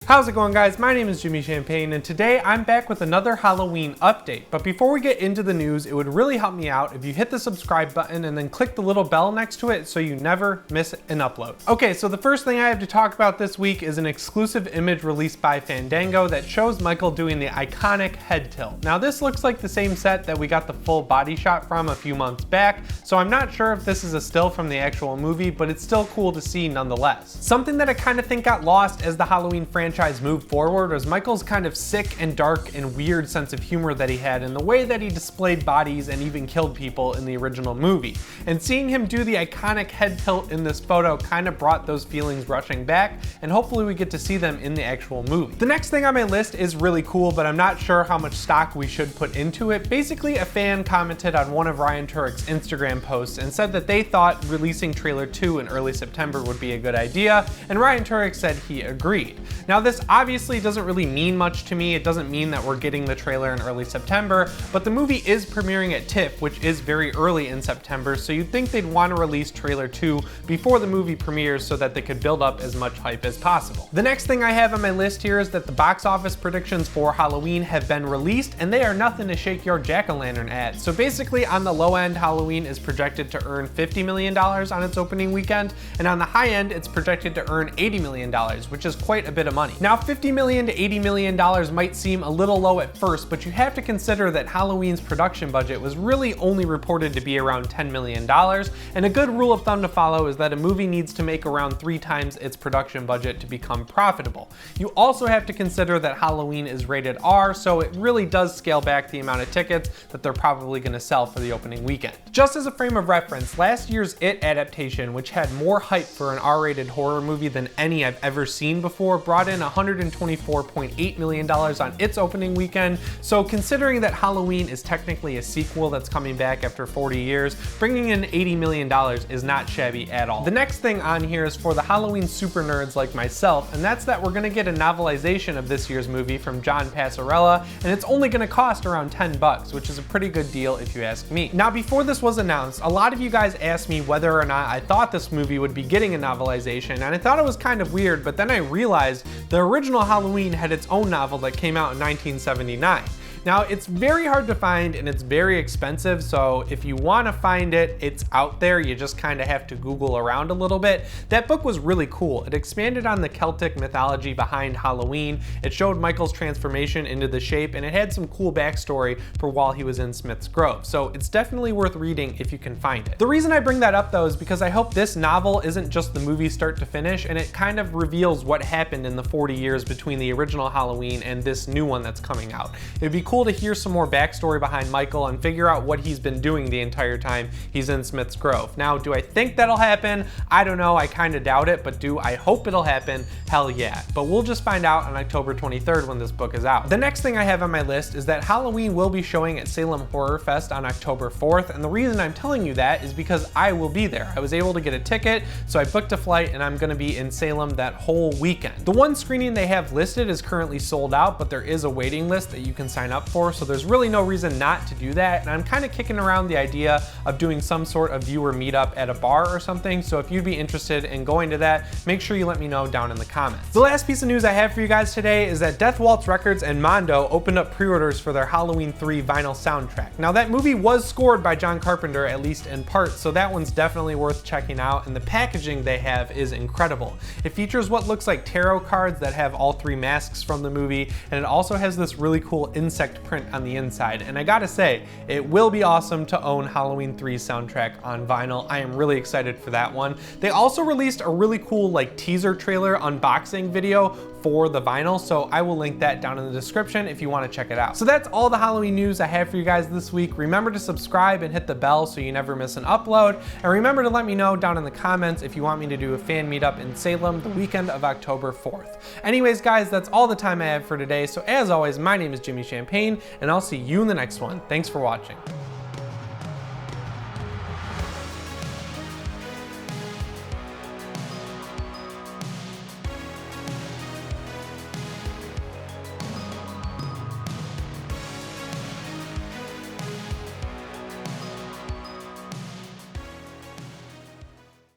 How's it going, guys? My name is Jimmy Champagne, and today I'm back with another Halloween update. But before we get into the news, it would really help me out if you hit the subscribe button and then click the little bell next to it so you never miss an upload. Okay, so the first thing I have to talk about this week is an exclusive image released by Fandango that shows Michael doing the iconic head tilt. Now, this looks like the same set that we got the full body shot from a few months back, so I'm not sure if this is a still from the actual movie, but it's still cool to see nonetheless. Something that I kind of think got lost as the Halloween franchise moved forward was Michael's kind of sick and dark and weird sense of humor that he had in the way that he displayed bodies and even killed people in the original movie. And seeing him do the iconic head tilt in this photo kind of brought those feelings rushing back, and hopefully we get to see them in the actual movie. The next thing on my list is really cool, but I'm not sure how much stock we should put into it. Basically, a fan commented on one of Ryan Turek's Instagram posts and said that they thought releasing trailer 2 in early September would be a good idea, and Ryan Turek said he agreed. Now, this obviously doesn't really mean much to me. It doesn't mean that we're getting the trailer in early September, but the movie is premiering at TIFF, which is very early in September, so you'd think they'd want to release trailer 2 before the movie premieres so that they could build up as much hype as possible. The next thing I have on my list here is that the box office predictions for Halloween have been released, and they are nothing to shake your jack-o'-lantern at. So basically, on the low end, Halloween is projected to earn $50 million on its opening weekend, and on the high end, it's projected to earn $80 million, which is quite a bit of money. Now, $50 million to $80 million might seem a little low at first, but you have to consider that Halloween's production budget was really only reported to be around $10 million, and a good rule of thumb to follow is that a movie needs to make around 3 times its production budget to become profitable. You also have to consider that Halloween is rated R, so it really does scale back the amount of tickets that they're probably going to sell for the opening weekend. Just as a frame of reference, last year's It adaptation, which had more hype for an R-rated horror movie than any I've ever seen before, brought in $124.8 million on its opening weekend, so considering that Halloween is technically a sequel that's coming back after 40 years, bringing in $80 million is not shabby at all. The next thing on here is for the Halloween super nerds like myself, and that's that we're gonna get a novelization of this year's movie from John Passarella, and it's only gonna cost around $10, which is a pretty good deal if you ask me. Now, before this was announced, a lot of you guys asked me whether or not I thought this movie would be getting a novelization, and I thought it was kind of weird, but then I realized the original Halloween had its own novel that came out in 1979. Now, it's very hard to find and it's very expensive, so if you want to find it, it's out there. You just kind of have to Google around a little bit. That book was really cool. It expanded on the Celtic mythology behind Halloween. It showed Michael's transformation into the shape, and it had some cool backstory for while he was in Smith's Grove. So it's definitely worth reading if you can find it. The reason I bring that up, though, is because I hope this novel isn't just the movie start to finish, and it kind of reveals what happened in the 40 years between the original Halloween and this new one that's coming out. It'd be cool to hear some more backstory behind Michael and figure out what he's been doing the entire time he's in Smith's Grove. Now, do I think that'll happen? I don't know, I kind of doubt it, but do I hope it'll happen? Hell yeah. But we'll just find out on October 23rd when this book is out. The next thing I have on my list is that Halloween will be showing at Salem Horror Fest on October 4th, and the reason I'm telling you that is because I will be there. I was able to get a ticket, so I booked a flight, and I'm gonna be in Salem that whole weekend. The one screening they have listed is currently sold out, but there is a waiting list that you can sign up for, so there's really no reason not to do that, and I'm kind of kicking around the idea of doing some sort of viewer meetup at a bar or something, so if you'd be interested in going to that, make sure you let me know down in the comments. The last piece of news I have for you guys today is that Death Waltz Records and Mondo opened up pre-orders for their Halloween 3 vinyl soundtrack. Now, that movie was scored by John Carpenter, at least in part, so that one's definitely worth checking out, and the packaging they have is incredible. It features what looks like tarot cards that have all 3 masks from the movie, and it also has this really cool insect print on the inside, and I gotta say, it will be awesome to own Halloween 3's soundtrack on vinyl. I am really excited for that one. They also released a really cool teaser trailer unboxing video for the vinyl, so I will link that down in the description if you want to check it out. So that's all the Halloween news I have for you guys this week. Remember to subscribe and hit the bell so you never miss an upload, and remember to let me know down in the comments if you want me to do a fan meetup in Salem the weekend of October 4th. Anyways, guys, that's all the time I have for today, so as always, my name is Jimmy Champagne, and I'll see you in the next one. Thanks for watching.